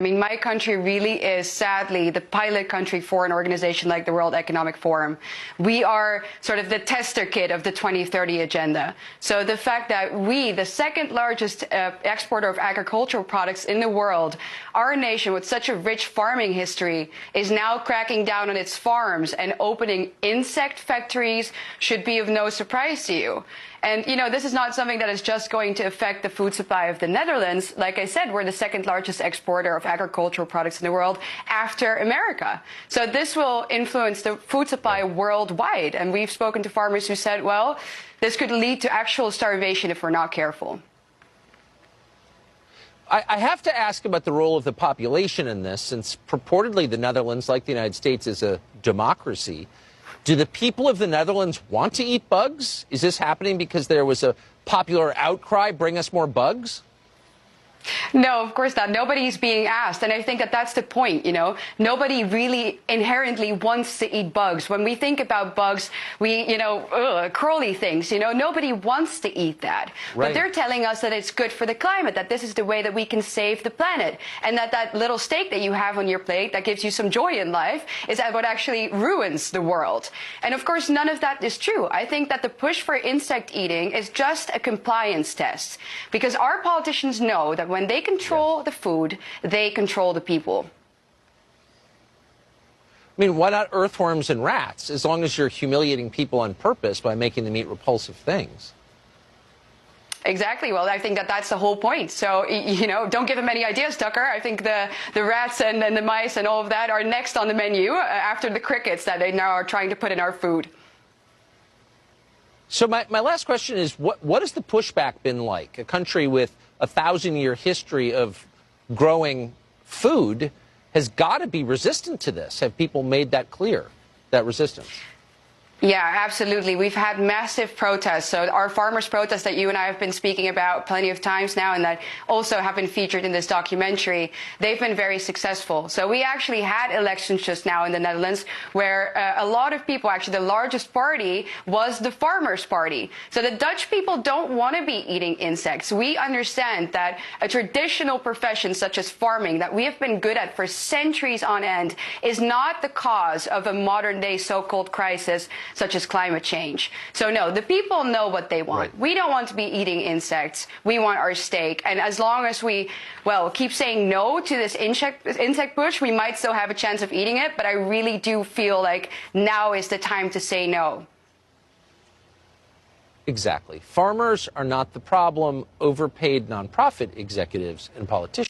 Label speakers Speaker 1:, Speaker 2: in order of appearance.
Speaker 1: I mean, my country really is, sadly, the pilot country for an organization like the World Economic Forum. We are sort of the tester kit of the 2030 agenda. So the fact that we, the second largest exporter of agricultural products in the world, our nation with such a rich farming history is now cracking down on its farms and opening insect factories should be of no surprise to you. And, you know, this is not something that is just going to affect the food supply of the Netherlands. Like I said, we're the second largest exporter of agricultural products in the world after America. So this will influence the food supply worldwide. And we've spoken to farmers who said, well, this could lead to actual starvation if we're not careful.
Speaker 2: I have to ask about the role of the population in this, since purportedly the Netherlands, like the United States, is a democracy. Do the people of the Netherlands want to eat bugs? Is this happening because there was a popular outcry, bring us more bugs?
Speaker 1: No, of course not. Nobody's being asked. And I think that that's the point, you know. Nobody really inherently wants to eat bugs. When we think about bugs, crawly things, you know, nobody wants to eat that.
Speaker 2: Right.
Speaker 1: But they're telling us that it's good for the climate, that this is the way that we can save the planet. And that little steak that you have on your plate that gives you some joy in life is what actually ruins the world. And of course, none of that is true. I think that the push for insect eating is just a compliance test. Because our politicians know that when they control the food, they control the people.
Speaker 2: I mean, why not earthworms and rats, as long as you're humiliating people on purpose by making them eat repulsive things?
Speaker 1: Exactly. Well, I think that that's the whole point. So, you know, don't give them any ideas, Tucker. I think the rats and the mice and all of that are next on the menu after the crickets that they now are trying to put in our food.
Speaker 2: So my last question is, what has the pushback been like? A country with a 1,000-year history of growing food has got to be resistant to this. Have people made that clear, that resistance?
Speaker 1: Yeah, absolutely. We've had massive protests. So our farmers' protests that you and I have been speaking about plenty of times now and that also have been featured in this documentary, they've been very successful. So we actually had elections just now in the Netherlands where a lot of people, actually the largest party was the Farmers' Party. So the Dutch people don't want to be eating insects. We understand that a traditional profession such as farming that we have been good at for centuries on end is not the cause of a modern day so-called crisis such as climate change. So no, the people know what they want. Right. We don't want to be eating insects. We want our steak. And as long as we, well, keep saying no to this insect push, we might still have a chance of eating it. But I really do feel like now is the time to say no.
Speaker 2: Exactly. Farmers are not the problem. Overpaid nonprofit executives and politicians